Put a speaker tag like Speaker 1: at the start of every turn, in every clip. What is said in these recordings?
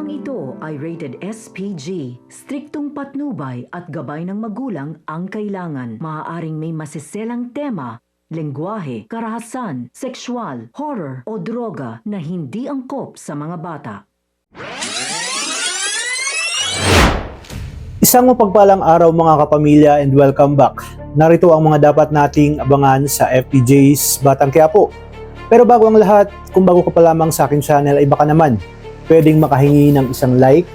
Speaker 1: Tampokang ito ay rated SPG. Striktong patnubay at gabay ng magulang ang kailangan. Maaaring may masiselang tema, lengguwahe, karahasan, sexual, horror o droga na hindi angkop sa mga bata.
Speaker 2: Isang mapagpalang araw mga kapamilya and welcome back. Narito ang mga dapat nating abangan sa FPJ's Batang Quiapo. Pero bago ang lahat, kung bago ka pa lamang sa aking channel ay baka naman pwedeng makahingi ng isang like,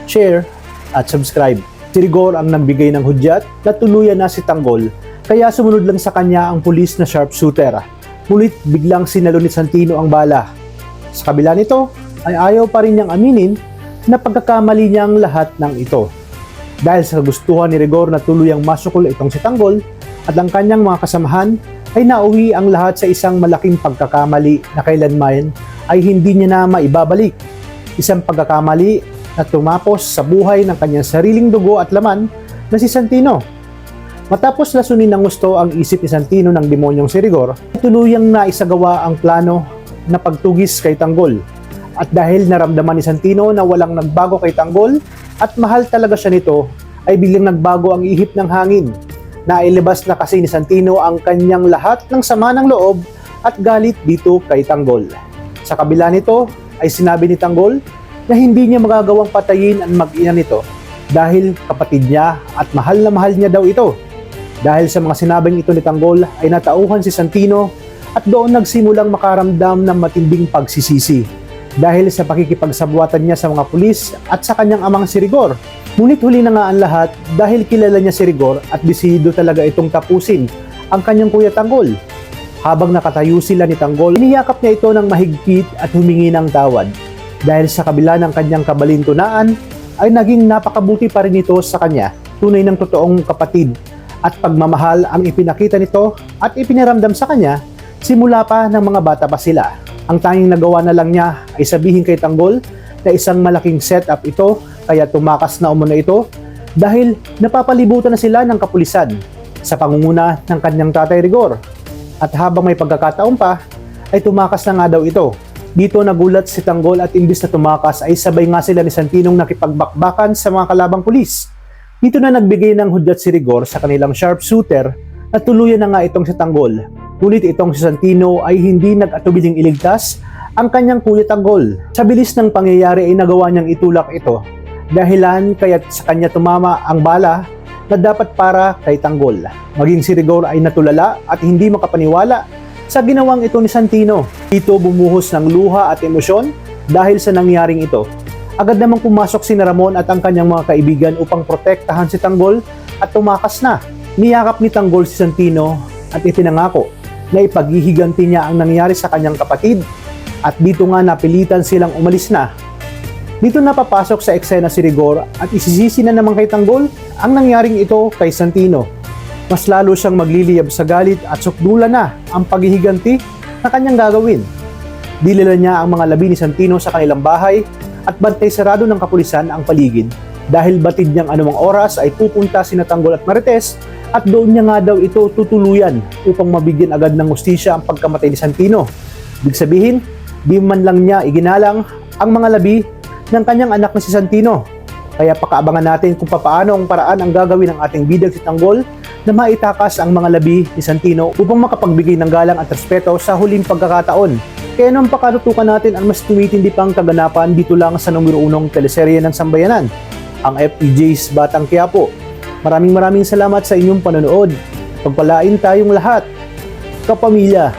Speaker 2: share, at subscribe. Si Rigor ang nagbigay ng hudyat na tuluyan na si Tanggol, kaya sumunod lang sa kanya ang pulis na sharpshooter. Ngunit biglang sinalo ni Santino ang bala. Sa kabila nito, ay ayaw pa rin niyang aminin na pagkakamali niya ang lahat ng ito. Dahil sa gustuhan ni Rigor na tuluyang masukol itong si Tanggol at ang kanyang mga kasamahan, ay nauwi ang lahat sa isang malaking pagkakamali na kailanman ay hindi niya na maibabalik. Isang pagkakamali na tumapos sa buhay ng kanyang sariling dugo at laman na si Santino. Matapos lasunin ng gusto ang isip ni Santino ng demonyong si Rigor, tuluyang naisagawa ang plano na pagtugis kay Tanggol. At dahil naramdaman ni Santino na walang nagbago kay Tanggol at mahal talaga siya nito, ay biglang nagbago ang ihip ng hangin. Nailabas na kasi ni Santino ang kanyang lahat ng sama ng loob at galit dito kay Tanggol. Sa kabila nito, ay sinabi ni Tanggol na hindi niya magagawang patayin ang mag-ina nito dahil kapatid niya at mahal na mahal niya daw ito. Dahil sa mga sinabing ito ni Tanggol ay natauhan si Santino at doon nagsimulang makaramdam ng matinding pagsisisi dahil sa pakikipagsabwatan niya sa mga pulis at sa kanyang amang si Rigor. Ngunit huli na nga ang lahat dahil kilala niya si Rigor at desidido talaga itong tapusin ang kanyang kuya Tanggol. Habang nakatayo sila ni Tanggol, iniyakap niya ito ng mahigpit at humingi ng tawad. Dahil sa kabila ng kanyang kabalintunaan, ay naging napakabuti pa rin ito sa kanya. Tunay ng totoong kapatid at pagmamahal ang ipinakita nito at ipinaramdam sa kanya simula pa ng mga bata pa sila. Ang tanging nagawa na lang niya ay sabihin kay Tanggol na isang malaking setup ito kaya tumakas na umano ito dahil napapalibutan na sila ng kapulisan sa pangunguna ng kanyang tatay Rigor. At habang may pagkakataon pa, ay tumakas na nga daw ito. Dito nagulat si Tanggol at imbis na tumakas ay sabay nga sila ni Santinong nakipagbakbakan sa mga kalabang pulis. Dito na nagbigay ng hudyat si Rigor sa kanilang sharpshooter at tuluyan na nga itong si Tanggol. Ngunit itong si Santino ay hindi nag-atubiling iligtas ang kanyang kuya Tanggol. Sa bilis ng pangyayari ay nagawa niyang itulak ito. Dahilan kaya't sa kanya tumama ang bala na dapat para kay Tanggol. Maging si Rigor ay natulala at hindi makapaniwala sa ginawang ito ni Santino. Dito bumuhos ng luha at emosyon dahil sa nangyaring ito. Agad namang pumasok si Ramon at ang kanyang mga kaibigan upang protektahan si Tanggol at tumakas na. Niyakap ni Tanggol si Santino at ipinangako na ipaghihiganti niya ang nangyari sa kanyang kapatid at dito nga napilitan silang umalis na. Dito napapasok sa eksena si Rigor at isisisi na naman kay Tanggol ang nangyaring ito kay Santino. Mas lalo siyang magliliyab sa galit at sukdulan na ang paghihiganti na kanyang gagawin. Dilala niya ang mga labi ni Santino sa kanilang bahay at bantay sarado ng kapulisan ang paligid dahil batid niyang anumang oras ay pupunta sina Tanggol at Marites at doon niya nga daw ito tutuluyan upang mabigyan agad ng hustisya ang pagkamatay ni Santino. Ibig sabihin, di man lang niya iginalang ang mga labi ng kanyang anak na si Santino. Kaya pakaabangan natin kung paano ang paraan ang gagawin ng ating bidag si Tanggol na maitakas ang mga labi ni Santino upang makapagbigay ng galang at respeto sa huling pagkakataon. Kaya nung pakatutukan natin ang mas tumitindi pang kaganapan dito lang sa numero 1 teleserye ng Sambayanan, ang FPJ's Batang Quiapo. Maraming salamat sa inyong panonood. Pagpalain tayong lahat, kapamilya.